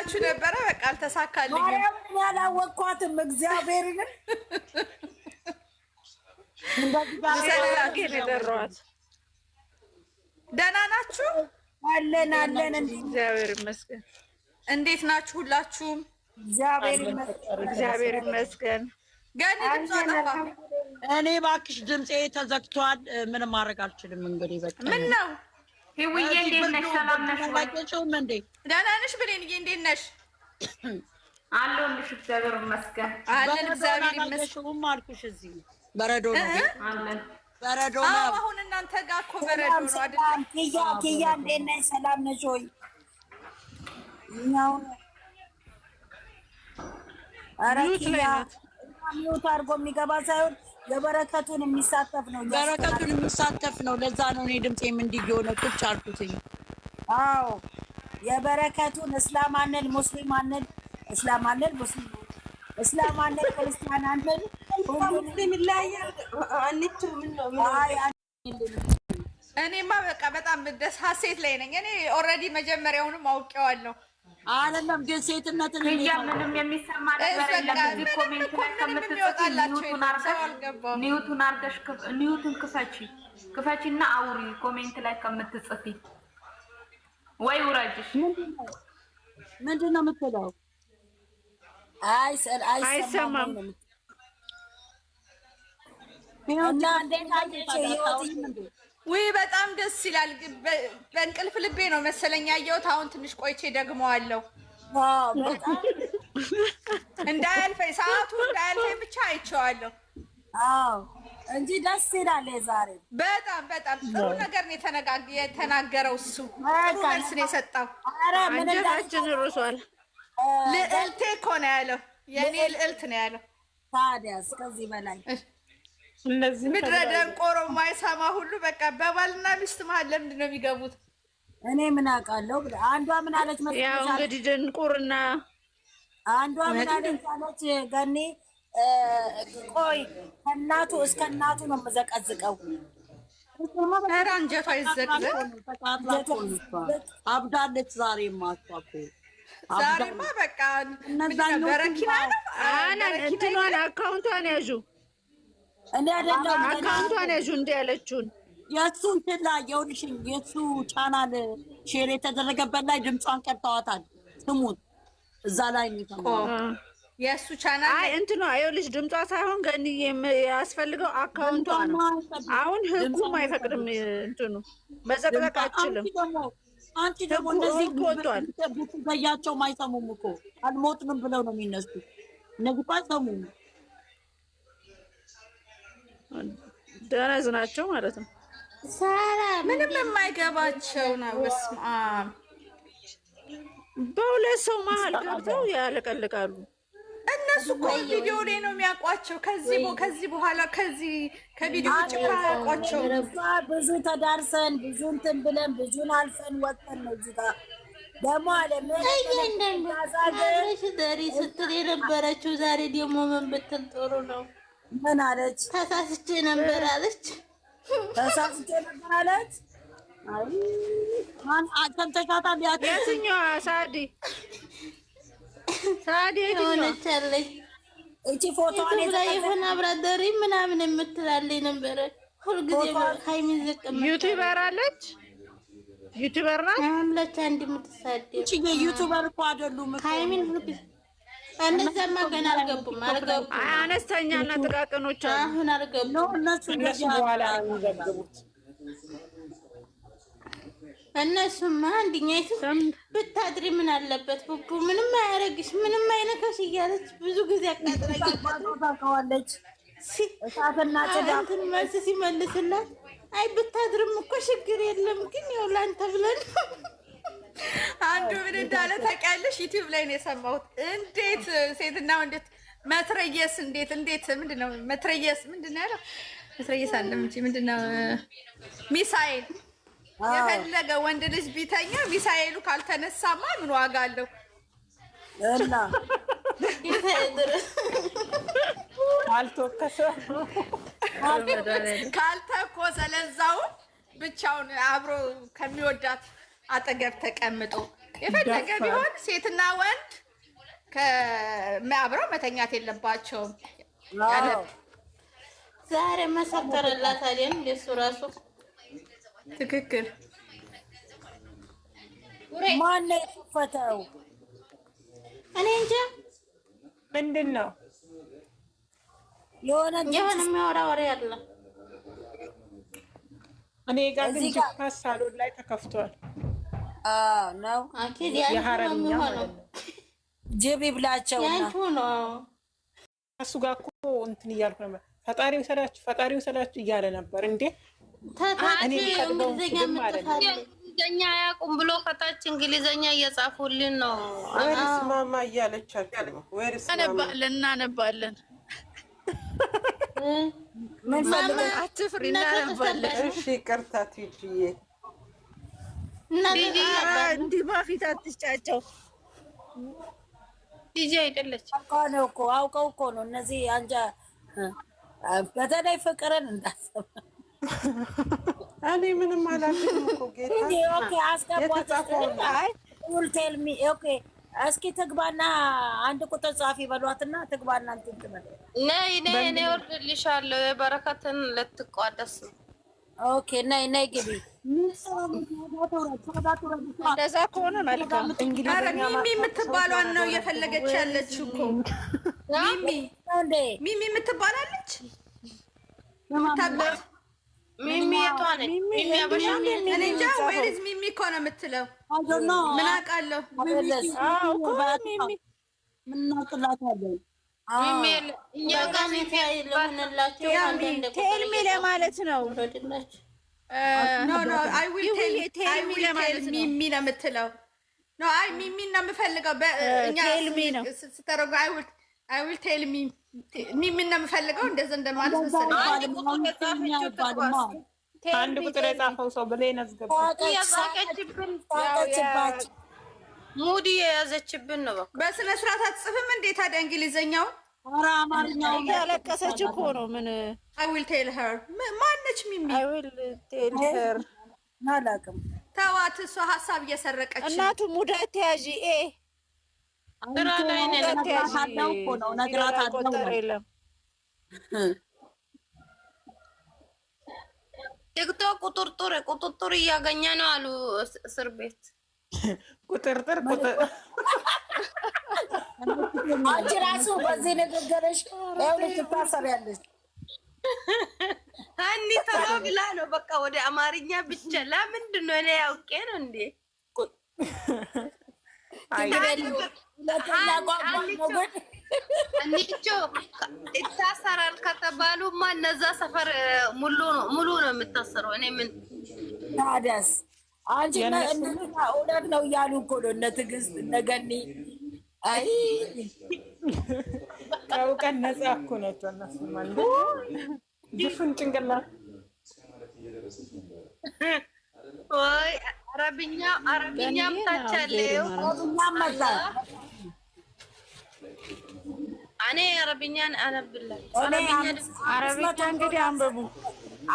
ብላችሁ ነበረ። በቃ አልተሳካልኝም። ማርያም ያላወቅኳትም እግዚአብሔርን ደህና ናችሁ? አለን አለን። እግዚአብሔር ይመስገን። እንዴት ናችሁ ሁላችሁም? እግዚአብሔር ይመስገን። ገኒ ድምጿ ጠፋ። እኔ እባክሽ ድምጼ ተዘግቷል። ምንም ማድረግ አልችልም። እንግዲህ በቃ ምን ነው ህውዬ እንዴት ነሽ? ሰላም ነሽ ወይ? ደህና ነሽ ብሌንዬ? እንዴት ነሽ? አለሁልሽ። እግዚአብሔር ይመስገን። አለን እግዚአብሔር ይመስገን። አልኩሽ እዚህ በረዶ ነው። አለን በረዶ ነው። አሁን እናንተ ጋር እኮ በረዶ ነው አይደል? ኪያ እንዴት ነሽ? ሰላም ነሽ ወይ? እኛው ኧረ ኪያ ሚውት አድርጎ የሚገባ ሳይሆን የበረከቱን የሚሳተፍ ነው። በረከቱን የሚሳተፍ ነው። ለዛ ነው እኔ ድምጼም እንዲህ የሆነ ቁጭ አልኩትኝ። አዎ የበረከቱን እስላም አንል ሙስሊም አንል፣ እስላም አንል ሙስሊም፣ እስላም አንል ክርስቲያን አንል፣ ሙስሊም ይለያያል። አንቺ ምን ነው? እኔማ በቃ በጣም ደስ ሀሴት ላይ ነኝ። እኔ ኦልሬዲ መጀመሪያውንም አውቄዋለሁ። አይደለም ግን ሴትነትን ምንም የሚሰማ ነገር የለም። እዚህ ኮሜንት ላይ ከምትጽፉ ኒውቱን ክፈቺና አውሪ። ኮሜንት ላይ ከምትጽፊ ወይ ውረጅሽ። ምንድን ነው የምትለው? አይሰማም። ውይ በጣም ደስ ይላል። በእንቅልፍ ልቤ ነው መሰለኝ ያየሁት። አሁን ትንሽ ቆይቼ ደግመዋለሁ። እንዳያልፈኝ ሰዓቱ እንዳያልፈኝ ብቻ አይቼዋለሁ። አዎ እንጂ ደስ ይላል። ዛሬ በጣም ጥሩ ነገር ነው የተናገረው። እሱ ጥሩ መልስ ነው የሰጠው። አንጀታችን ርሷል። ልዕልቴ እኮ ነው ያለው። የኔ ልዕልት ነው ያለው። ታዲያስ ከዚህ በላይ ምድረ ደንቆሮ ማይሰማ ሁሉ በቃ በባልና ሚስት መሀል ለምንድን ነው የሚገቡት? እኔ ምን አውቃለሁ። አንዷ ምን አለች መሰለኝ? ያው እንግዲህ ድንቁርና። አንዷ ምን አለች ገኒ? ቆይ ከእናቱ እስከ እናቱ ነው የምዘቀዝቀው። ኧረ አንጀቷ ይዘቅዘቅ። አብዳለች ዛሬማ። ዛሬማ በቃ በረኪና ነው። እንትኗን አካውንቷን ያዡ። እኔ አይደለም አካውንቷን ያዡ እንደ ያለችውን የእሱን ትላ የውልሽኝ የእሱ ቻናል ሼር የተደረገበት ላይ ድምጿን ቀርተዋታል። ስሙን እዛ ላይ ነው የእሱ ቻናል። አይ እንትኗ ይኸውልሽ ድምጿ ሳይሆን ገኒ ያስፈልገው አካውንቷ ነው። አሁን ህጉም አይፈቅድም። እንትኑ መዘቅዘቅ አትችልም። አንቺ ደግሞ እንደዚህ ወጥቷል። በያቸው አይሰሙም እኮ አልሞትንም ብለው ነው የሚነሱት። እነዚህ እኮ አይሰሙም። ደነዝ ናቸው ማለት ነው። ምንም የማይገባቸው ነው። በስመ አብ በሁለት ሰው መሀል ገብተው ያለቀልቃሉ። እነሱ እኮ ቪዲዮ ላይ ነው የሚያውቋቸው። ከዚህ በኋላ ከቪዲዮ ውጭ ካያውቋቸው ብዙ ተዳርሰን ብዙ እንትን ብለን ብዙን አልፈን ወጥተን ነው እዚህ ጋር ደግሞ አለ ምን ዛሬ ስትል የነበረችው ዛሬ ደግሞ ምን ብትል ጥሩ ነው? ምን አለች? ተሳስቼ ነበር አለች። ተሳስቼ ነበር አለች። አይ ማን አተንተሻታ ቢያት የትኛዋ ሳዲ ሆነቻለች። እቺ ፎቶዋን ላይ ሆነ አብራደሪ ምናምን የምትላለኝ ነበር። ሁልጊዜ ሃይሚን ዝቅ ዩቲዩበር አለች። ዩቲዩበር ናት አለች። አንድ የምትሳደብ እቺ ዩቲዩበር እኮ አይደሉም ሃይሚን ሁልጊዜ እነዛማ ገና አልገቡም። አነስተኛና ጥቃቅኖች አሁን አልገቡም። እነሱ በኋላ የሚዘግቡት እነሱማ አንድኛይቱ ብታድሪ ምን አለበት ቡቡ ምንም አያረግሽ ምንም አይነካሽ እያለች ብዙ ጊዜ አቃጥራለች። እሳትና እንትን መልስ ሲመልስላት አይ ብታድርም እኮ ችግር የለም ግን ያው ላንተ ብለን አንዱ ምን እንዳለ ታውቂያለሽ? ዩቲዩብ ላይ ነው የሰማሁት። እንዴት ሴትና ወንድ መትረየስ እንዴት ምንድነው መትረየስ ምንድነው ያለው? መትረየስ አለም እንጂ ምንድነው ሚሳኤል የፈለገ ወንድ ልጅ ቢተኛ ሚሳኤሉ ካልተነሳማ ምን ዋጋ አለው? እና ካልተኮሰ ለዛው ብቻውን አብሮ ከሚወዳት አጠገብ ተቀምጦ የፈለገ ቢሆን ሴትና ወንድ ከአብረው መተኛት የለባቸውም። ዛሬ መሰከረላት አይደል? እንደሱ ራሱ ትክክል። ማን ነው የከፈተው? እኔ እንጃ ምንድን ነው የሆነ የሚያወራ ወሬ አለ። እኔ ጋር ግን ጅፓስ ሳሎን ላይ ተከፍቷል። ነው አኪድ የሀረርኛ ማለት ነው። ጅብ ይብላቸው ነው። እሱ ጋር እኮ እንትን እያልኩ ነበር። ፈጣሪው ሰላችሁ እያለ ነበር እንዴ። እንግሊዘኛ አያውቁም ብሎ ከታች እንግሊዘኛ እየጻፉልን ነው። ወይስ ማማ እያለቻችሁ ወይስ እናነባለን። ምን ፈልገ አትፍሪ፣ እናነባለን። እሺ ይቅርታ ትይጂዬ እንዲህ በፊት አትስጫቸው። ዲጂ አይደለች አውቀው እኮ ነው እነዚህ አንጃ። በተለይ ፍቅርን እንዳሰብ እኔ ምንም አላልኩም እኮ ጌታ። ኦኬ አስገቧት። ኦኬ እስኪ ትግባና አንድ ቁጥር ጻፊ በሏትና ትግባና እንትን ትበል። ነይ ወርድልሻለሁ። የበረከትን ልትቋደስ ኦኬ ነይ ግቢ። እንደዛ ከሆነ መልካም። እንግሊዝኛ ሚሚ የምትባሏን ነው እየፈለገች ያለችው እኮ ሚሚ የምትባላለች። ሚሚ የቷ ነች? ሚሚ አበሻ እኔ እንጃ። ወይስ ሚሚ እኮ ነው የምትለው? ምን አውቃለሁ። ቴልሚ ለማለት ነው። ሚሚ ነው የምትለው። አይ ሚሚ ነው የምፈልገው። ቴልሚ ነው ስተረጉ አይ ዊል ቴል ሚሚ ነው የምፈልገው። እንደዛ እንደማለት መሰለኝ። አንድ ቁጥር የጻፈው ሰው ብሌን ያዛቀችብን ሙዲ የያዘችብን ነው። በስነ ስርዓት አትጽፍም እንዴ ታዲያ እንግሊዘኛው? ኧረ አማርኛው ያለቀሰች እኮ ነው። ምን አይ ዊል ቴል ሄር ማነች ሚሚ? አይ ዊል ቴል ሄር አላውቅም። ተዋት፣ እሷ ሀሳብ እየሰረቀች እናቱ ሙዳ ተያዢ ስራ ላይ ነን። የለም ቲክቶክ ቁጥጥር እያገኘ ነው አሉ እስር ቤት። ቁጥርጥር አንቺ ራሱ በዚህ ንግግርሽ ትታሰሪያለሽ። አኒ ተባብላ ነው በቃ ወደ አማርኛ ብቻ። ለምንድን ነው እኔ ያውቄ ነው እንዴ? አንቺ ይታሰራል ከተባሉማ እነዛ ሰፈር ሙሉ ነው የምታሰረው። እኔ ምን ታዲያስ አንቺ እውነት ነው እያሉ እኮ ነው እነ ትዕግስት እነ ገኒ። አይ ቀን ነፃ እኮ ናቸው እነሱ ማለት ድፍን ጭንቅላት። ወይ አረብኛም ታቻለው። እኔ አረብኛን አነብላችሁ። አረብኛ እንግዲህ አንብቡ።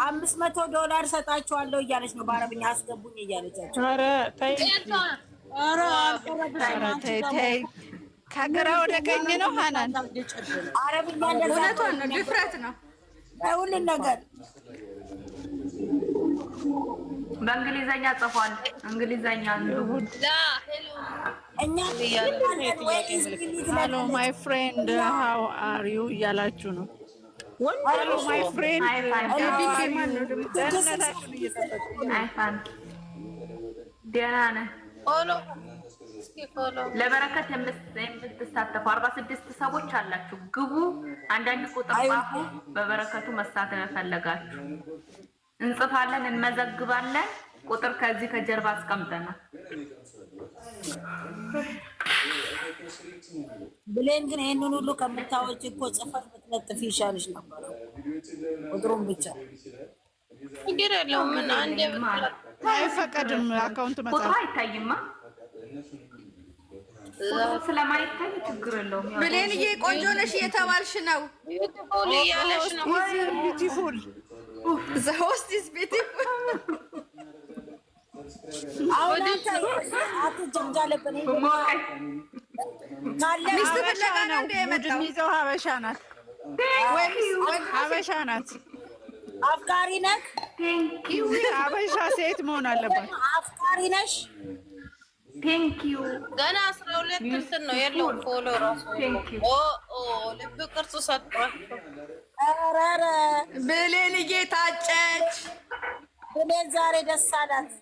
$500 ሰጣችኋለሁ እያለች ነው በአረብኛ አስገቡኝ እያለቻቸው። ኧረ ተይ ተይ፣ ከግራ ወደ ቀኝ ነው ሀናን። አረብኛ እውነቷን ነው፣ ድፍረት ነው ሁሉን ነገር በእንግሊዘኛ ጽፏል። እንግሊዘኛ ሄሎ ማይ ፍሬንድ ሃው አር ዩ እያላችሁ ነው። ሄሎ ማይ ፍሬንድ ደህና ነህ? ለበረከት የምትሳተፉ 46 ሰዎች አላችሁ። ግቡ፣ አንዳንድ ቁጥር ጻፉ። በበረከቱ መሳተፍ ፈለጋችሁ እንጽፋለን፣ እንመዘግባለን። ቁጥር ከዚህ ከጀርባ አስቀምጠናል። ብሌን ግን ይሄንን ሁሉ ከምታወጪ እኮ ጽፈት ብትለጥፊ ይሻልሽ ነበር። ቁጥሩን ብቻ ችግር የለውም። ምን አንዴ አይፈቀድም። አካውንት መጻፍ ቁጥሩ አይታይማ። ስለማይታይ ችግር የለውም። ብሌንዬ ቆንጆ ነሽ እየተባልሽ ነው። ቢዩቲፉል እያለሽ ነው። ቢዩቲፉል ዘ ሆስት ኢዝ ቢዩቲፉል። አሁን አትጀምጃለብን ካለ ሚስት ፍለጋ ነው እንደ የመጣው ይዘው ሀበሻ ናት ወይስ ሀበሻ ናት? አፍቃሪ ነህ? ሀበሻ ሴት መሆን አለባት። አፍቃሪ ነሽ? ቴንኪዩ ገና 12 እንትን ነው የለውም ፎሎ ራሱ ልብ ቅርጽ ሰጥቷቸው። ኧረ ብሌንዬ ታጨች። ብሌን ዛሬ ደስ አላት።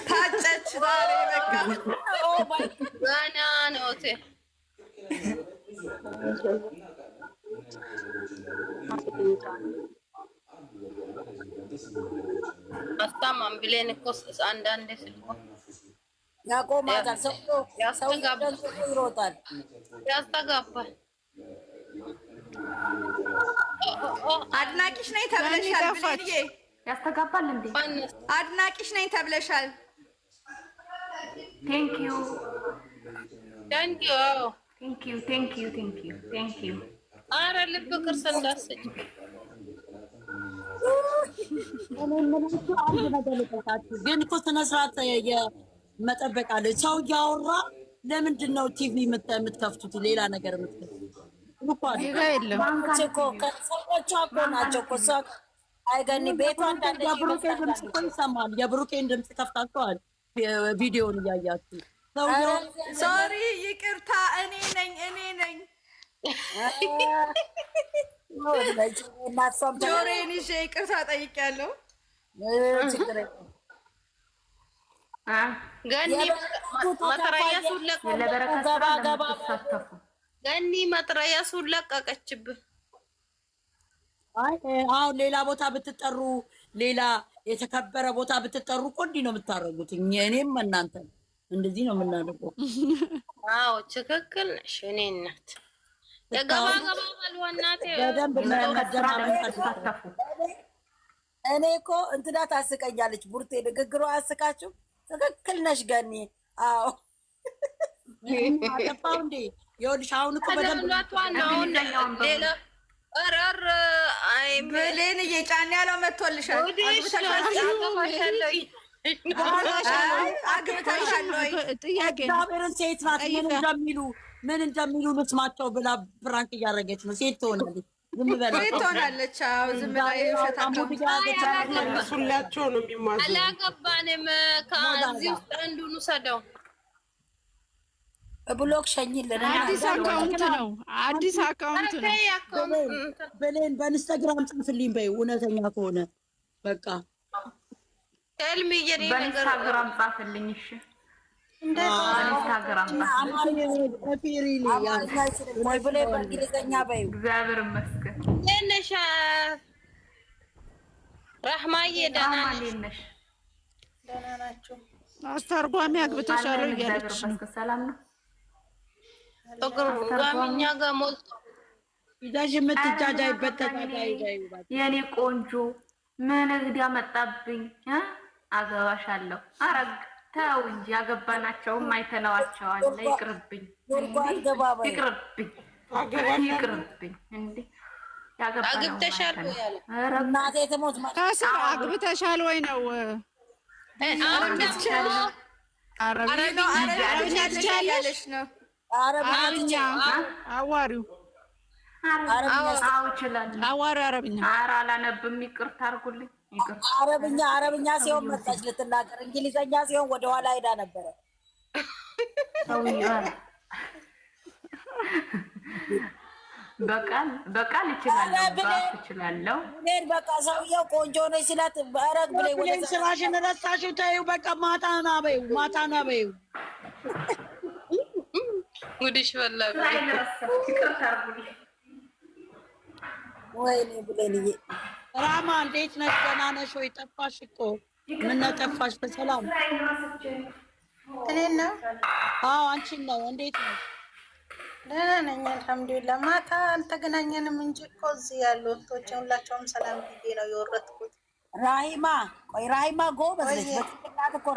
ታጨች ዛሬ በቃ ገና ነው አስታማም ብሌን እኮ አንዳንዴ ስልኮ ያቆማታል። ሰው ይሮጣል፣ ያስተጋባል። አድናቂሽ ነኝ ተብለሻል ብሌንዬ። ያስተጋባል እንዴ? አድናቂሽ ነኝ ተብለሻል። ቴንኪዩ ቴንኪዩ ቴንኪዩ ቴንኪዩ ቴንኪዩ ቴንኪዩ። ኧረ ልብ ቅርስ እንዳሰጭ ግን እኮ ስነ ስርዓት መጠበቅ አለ። ሰው እያወራ ለምንድን ነው ቲቪ የምትከፍቱት? ሌላ ነገር የምትከፍቱት ሰዎቿ እኮ ናቸው እኮ ሰው አይገኒ ቤቷ የብሩኬን ድምፅ እኮ ይሰማል። የብሩኬን ድምፅ ከፍታችኋል ቪዲዮውን እያያችሁ። ሶሪ ይቅርታ፣ እኔ ነኝ ጆሮዬን ይዤ ይቅርታ ጠይቄያለሁ። ገኒ መጥረያሱን ለቀቀችብህ። አሁን ሌላ ቦታ ብትጠሩ፣ ሌላ የተከበረ ቦታ ብትጠሩ እኮ እንዲህ ነው የምታደርጉት። እኔም እናንተ እንደዚህ ነው የምናደርገው። አዎ ትክክል ነሽ። እኔ እናት የገባ ባልዋናቴ በደንብ እኔ እኮ እንትና ታስቀኛለች። ቡርቴ ንግግሯ አስቃችሁ። ትክክል ነሽ ገኒ። አዎ አጠፋው እንዴ? ይኸውልሽ አሁን እኮ በደንብ ሌላ እረር አይ ብሌን እየጫን ያለው መጥቶልሻል። አግብተሻል ወይ? ጥያቄ እግዚአብሔርን ሴት ናት። ምን እንደሚሉ ልስማቸው ብላ ብራንክ እያደረገች ነው። ሴት ትሆናለች። ዝም በላ ሴት ትሆናለች። አዎ ዝም ብላ የውሸት እሱላቸው ነው የሚማዘው። አላገባንም። ከዚህ ውስጥ አንዱን ውሰደው። ብሎክ ሸኝልን። አዲስ አካውንት ነው። ብሌን በኢንስታግራም ጽፍልኝ በይ እውነተኛ ከሆነ በቃ ሄልሚ በኢንስታግራም ጻፍልኝ። እሺ በእንግሊዝኛ በይው። እግዚአብሔር ይመስገን። ነሽ ረህማዬ ደህና ነሽ? ደህና ናቸው። አስተርጓሚ አግብተሻል እያለች ነው። ሰላም ነው። ጋሚኛ ጋር ሞልቶ ይዛሽ የምትጃጃይበት የኔ ቆንጆ ምን እንግዲህ አመጣብኝ። አገባሻለሁ። አረግ ተው እንጂ ያገባናቸውም አይተነዋቸዋል። ይቅርብኝ ይቅርብኝ። እንዴ አግብተሻል ወይ ያለ እናቴ ትሞት ከስር አግብተሻል ወይ ነው? አረብኛ አዋሪው አዋሪው አረብኛ። ኧረ አላነብም። ይቅርታ አድርጉልኝ። አረብኛ ሲሆን መጣች ልትናገር፣ እንግሊዘኛ ሲሆን ወደኋላ ሄዳ ነበረ። በቃል እችላለሁ። በቃ ሰውዬው ቆንጆ ነች ሲላት በረግ ብለኝ ስራሽን ረሳሽው። ተይው በቃ ማታ ና በይው። ጉድሽ ፈላ። ወይኔ ብሌንዬ። ራማ እንዴት ነሽ? ደህና ነሽ ወይ? ጠፋሽ እኮ። ምነው ጠፋሽ? በሰላም እኔን ነው? አዎ አንቺን ነው። እንዴት ነሽ? ደህና ነኝ አልሐምዱሊላህ። ማታ አልተገናኘንም እንጂ እኮ እዚህ ያሉ እህቶቼ ሁላቸውም ሰላም ብዬ ነው የወረድኩት። ራሂማ ጎበዝ ነች። በጭንቅላት እኮ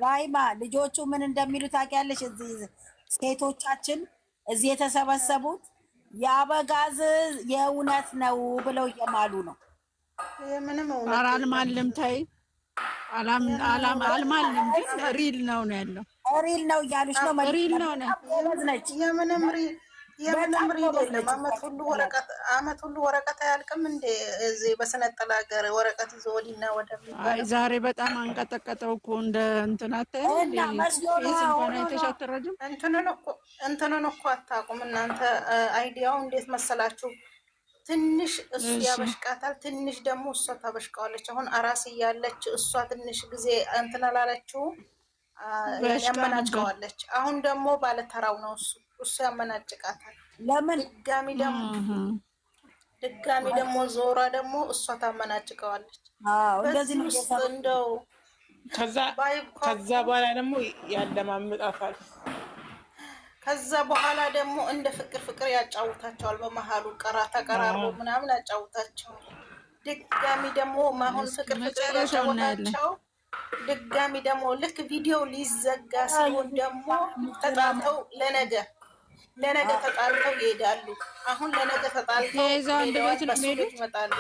ራሂማ ልጆቹ ምን እንደሚሉ ታውቂያለሽ? እዚህ ሴቶቻችን እዚህ የተሰበሰቡት የአበጋዝ የእውነት ነው ብለው እየማሉ ነው። ምንም አልማልም። ተይ አልማልንም ግን ሪል ነው ያለው። ሪል ነው እያሉሽ ነው። ሪል ነው ነች። የምንም ሪል የለም። አመት ሁሉ ወረቀት አያልቅም እንዴ? እዚህ በስነጠላ ሀገር ወረቀት ይዞ ወዲና ወደ አይ ዛሬ በጣም አንቀጠቀጠው እኮ እንደ እንትናተ አይተሻተረጅም እንትንን እኮ አታውቁም እናንተ። አይዲያው እንዴት መሰላችሁ? ትንሽ እሱ ያበሽቃታል፣ ትንሽ ደግሞ እሷ ታበሽቀዋለች። አሁን አራስ እያለች እሷ ትንሽ ጊዜ እንትን አላለችው ያመናጭቀዋለች። አሁን ደግሞ ባለተራው ነው እሱ ያመናጭቃታል። ለምን ድጋሚ ደግሞ ዞራ ደግሞ እሷ ታመናጭቀዋለች። እንደዚህ ነው እንደው ከዛ በኋላ ደግሞ ያለማምጣታል። ከዛ በኋላ ደግሞ እንደ ፍቅር ያጫውታቸዋል። በመሀሉ ተቀራርቦ ምናምን ያጫውታቸዋል። ድጋሚ ደግሞ ማሁን ፍቅር ያጫውታቸው። ድጋሚ ደግሞ ልክ ቪዲዮ ሊዘጋ ሲሆን ደግሞ ተጣልተው ለነገ ተጣልተው ይሄዳሉ። አሁን ለነገ ተጣልተው ይመጣሉ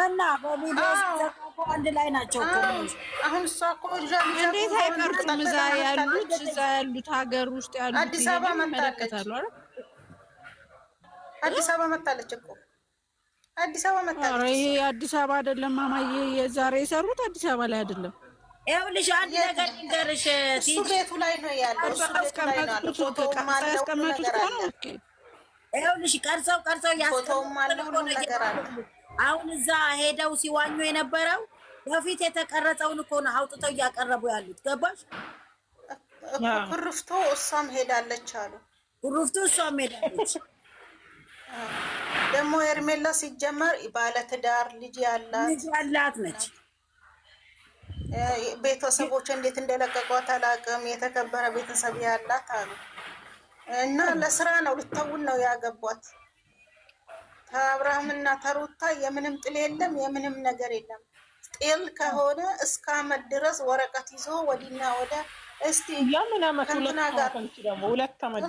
እና በቪዲዮ ሲዘጋቡ አንድ ላይ ናቸው። አሁን እሷ እኮ እንዴት አይቀርጹም? እዛ ያሉት ሀገር ውስጥ ያሉት አዲስ አበባ መጣለች። አዲስ አበባ መጣለች እኮ አዲስ አበባ መጣለች። ይሄ አዲስ አበባ አይደለም ማማዬ፣ የዛሬ የሰሩት አዲስ አበባ ላይ አይደለም። ይኸውልሽ አንድ ነገር ልንገርሽ፣ እሱ ቤቱ ላይ ነው ያለው። እሱ ቤቱ ላይ ነው ያለው። ፎቶውም አለ፣ ሁሉ ነገር አለ። ይኸውልሽ ቀርጸው ፎቶውም አለ፣ ሁሉ ነገር አለ። አሁን እዛ ሄደው ሲዋኙ የነበረው በፊት የተቀረጸውን እኮ ነው አውጥተው እያቀረቡ ያሉት። ገባሽ? ኩርፍቱ እሷም ሄዳለች አሉ። ኩርፍቱ እሷም ሄዳለች። ደግሞ ሄርሜላ ሲጀመር ባለትዳር ልጅ ያላት ነች። ቤተሰቦች እንዴት እንደለቀቋት አላውቅም። የተከበረ ቤተሰብ ያላት አሉ እና ለስራ ነው ልተውን ነው ያገቧት። ከአብርሃምና ተሩታ የምንም ጥል የለም፣ የምንም ነገር የለም። ጥል ከሆነ እስከ አመት ድረስ ወረቀት ይዞ ወዲና ወደ እስቲ የምን አመት ሁለት አመት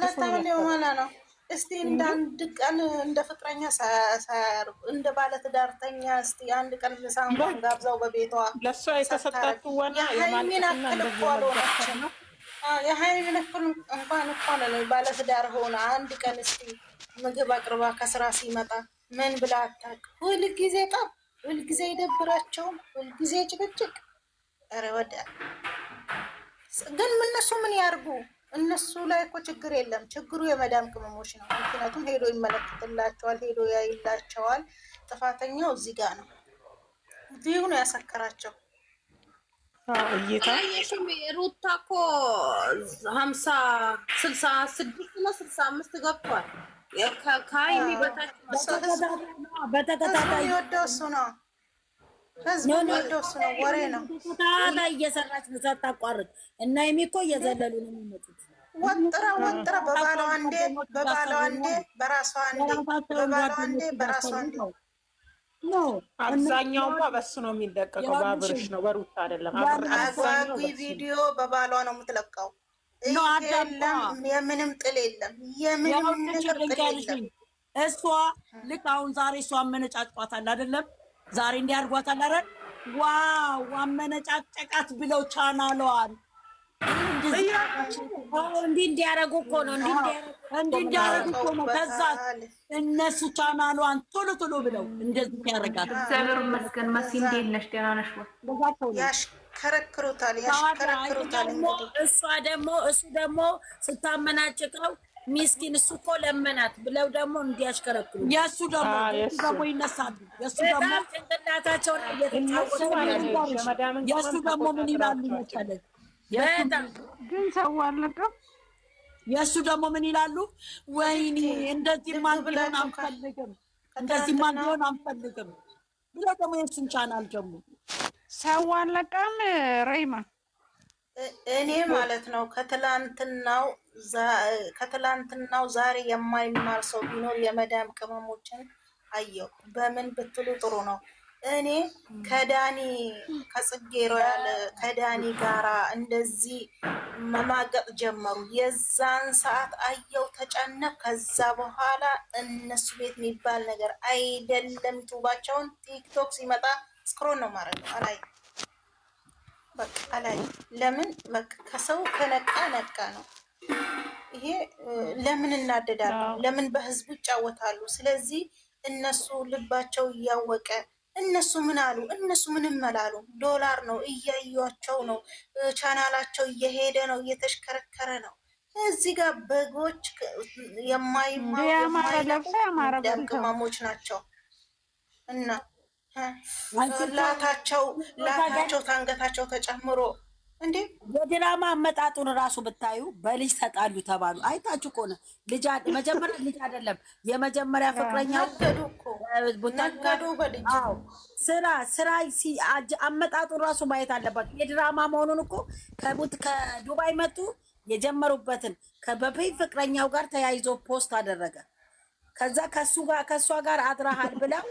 ነው። እስቲ እንደ አንድ ቀን እንደ ፍቅረኛ ሳያርጉ እንደ ባለትዳርተኛ እስቲ አንድ ቀን ምሳ እንኳን ጋብዛው በቤቷ ለሷ የተሰጣጡ ዋና የሃይሚን አክል እኮ አልሆነችም። የሃይሚን አክል እንኳን እኮ ነው ባለትዳር ሆነ አንድ ቀን እስቲ ምግብ አቅርባ ከስራ ሲመጣ ምን ብላ አታውቅ። ሁልጊዜ ጠብ፣ ሁልጊዜ ይደብራቸውም፣ ሁልጊዜ ጭቅጭቅ። ኧረ ወደ ግን እነሱ ምን ያርጉ? እነሱ ላይ እኮ ችግር የለም። ችግሩ የመዳም ቅመሞች ነው። ምክንያቱም ሄዶ ይመለከትላቸዋል፣ ሄዶ ያይላቸዋል። ጥፋተኛው እዚህ ጋር ነው። ቪው ነው ያሰከራቸው። ሩታ እኮ 66 ነው 65 ገብቷል። ከሀይሚ በታች በተከታታይ የሚወደው እሱ ነው። ህዝቡ የሚወደው እሱ ነው። ወሬ ነው። ተከታታይ እየሰራች ነው ሳታቋርጥ እና ሀይሚ እኮ እየዘለሉ ነው የሚመጡት። ወጥራ በባሏ አንዴ በራሷ አንዴ በራሷ አንዴ አብዛኛው በሱ ነው የሚለቀቀው። በአብርሽ ነው በሩታ አይደለም። አጓጊ ቪዲዮ በባሏ ነው የምትለቀው። የምንም ጥል የለም። የምንም ነገር ጥል የለም። እሷ ልክ አሁን ዛሬ እሷ አመነጫጭቋታል አይደለም? ዛሬ እንዲያርጓታል አይደል? ዋው አመነጫጨቃት ብለው ቻናለዋል እንዲያረጉ እኮ ነው እንዲያረጉ እኮ ነው። ከዛ እነሱ ቻናሏን ቶሎ ብለው እንደዚህ ያረጋል። እግዚአብሔር ይመስገን። መሲ እንዴት ነሽ? ደህና ነሽ ወይ? ያሽከረክሩታል። እሱ ደግሞ ስታመናጭቀው ሚስኪን እሱ እኮ ለመናት ብለው ደግሞ እንዲያሽከረክሩ የእሱ ደግሞ ይነሳሉ። የእሱ ደግሞ ጭንቅላታቸውን የእሱ ደግሞ ምን ይላሉ መሰለኝ? ግን ሰው አለቀም። የእሱ ደግሞ ምን ይላሉ? ወይኔ እንደዚህ ማን ቢሆን አንፈልግም፣ እንደዚህ ማን ቢሆን አንፈልግም ብለው ደግሞ የእሱን ቻናል ጀምሩ። ሰው አለቀም። ረይማ እኔ ማለት ነው ከትላንትናው ዛሬ የማይማር ሰው ቢኖር የመዳም ቅመሞችን አየው። በምን ብትሉ ጥሩ ነው። እኔ ከጽጌ ሮያል ከዳኒ ጋራ እንደዚህ መማገጥ ጀመሩ። የዛን ሰዓት አየው ተጨነቅ። ከዛ በኋላ እነሱ ቤት የሚባል ነገር አይደለም። ዩቱባቸውን ቲክቶክ ሲመጣ ስክሮል ነው ማድረግ ነው። አላይ በቃ ላይ ለምን በቃ ከሰው ከነቃ ነቃ ነው። ይሄ ለምን እናደዳሉ? ለምን በህዝቡ ይጫወታሉ? ስለዚህ እነሱ ልባቸው እያወቀ እነሱ ምን አሉ? እነሱ ምንም መላሉ። ዶላር ነው እያዩቸው ነው። ቻናላቸው እየሄደ ነው፣ እየተሽከረከረ ነው። እዚህ ጋር በጎች የማይማሩ ቅመሞች ናቸው እና ላታቸው ታንገታቸው ተጨምሮ እንዴ የድራማ አመጣጡን እራሱ ብታዩ በልጅ ተጣሉ ተባሉ። አይታችሁ እኮ ነው። ልጅ መጀመሪያ ልጅ አይደለም የመጀመሪያ ፍቅረኛው ነገዱ በልጅ ስራ አመጣጡን እራሱ ማየት አለባችሁ። የድራማ መሆኑን እኮ ከዱባይ መጡ የጀመሩበትን በፊት ፍቅረኛው ጋር ተያይዞ ፖስት አደረገ። ከዛ ከእሷ ጋር አድረሃል ብለው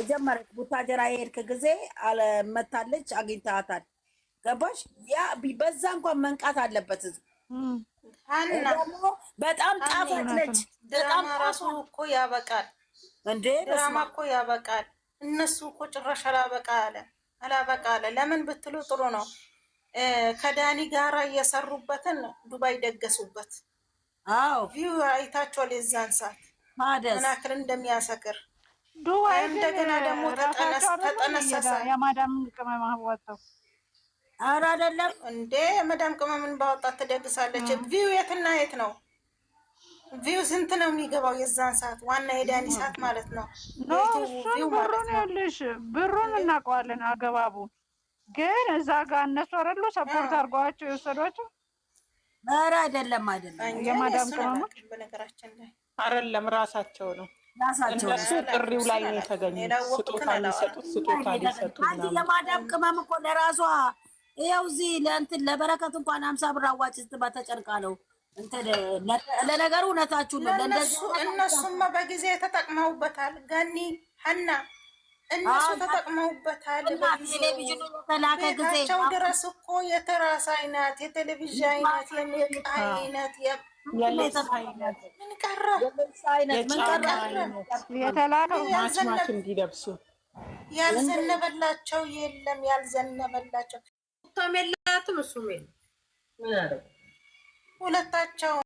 ጀመረች። ቡታጀራ የሄድክ ጊዜ አለመታለች አግኝታታል። ገባሽ? ያ በዛ እንኳን መንቃት አለበት። በጣም ጣፋጭ ነች። ድራማ ራሱ እኮ ያበቃል እንዴ! ድራማ እኮ ያበቃል። እነሱ እኮ ጭራሽ አላበቃ አለ። ለምን ብትሉ ጥሩ ነው። ከዳኒ ጋራ እየሰሩበትን ዱባይ ደገሱበት። አዎ ቪው አይታችኋል። የዛን ሰዓት ምን ያክል እንደሚያሰክር ዱባይ እንደገና ደግሞ ተጠነሰሰ። የማዳም ቅመም አወጣው። ኧረ አይደለም እንዴ መዳም ቅመምን ባወጣት ትደግሳለች። ቪው የትና የት ነው? ቪው ስንት ነው የሚገባው? የዛን ሰዓት ዋና የዳኒ ሰዓት ማለት ነው። ብሩን ያለሽ ብሩን እናውቀዋለን አገባቡን ግን እዛ ጋር እነሱ አይደሉ ሰፖርት አድርገዋቸው የወሰዷቸው። ኧረ አይደለም የማዳም ቅመሞች በነገራችን ላይ አይደለም ራሳቸው ነው። እነሱ ጥሪው ላይ ነው የተገኙት። ስጦታ ሊሰጡት የማዳም ቅመም እኮ ለራሷ ይኸው እዚህ ለእንትን ለበረከት እንኳን 50 ብር አዋጭ ስትባ ተጨንቃ ነው። ለነገሩ እውነታችሁ ነው። እነሱማ በጊዜ ተጠቅመውበታል። ገኒ ሀና እነሱ ተጠቅመውበታል። ቴሌቪዥኑ የተላከ ጊዜ ቤታቸው ድረስ እኮ የትራስ አይነት፣ የቴሌቪዥን አይነት፣ የሜቃ አይነት ምን ቀረ? የተላከው ማስማት እንዲለብሱ ያልዘነበላቸው የለም። ያልዘነበላቸው የላትም እሱም የለም። ሁለታቸው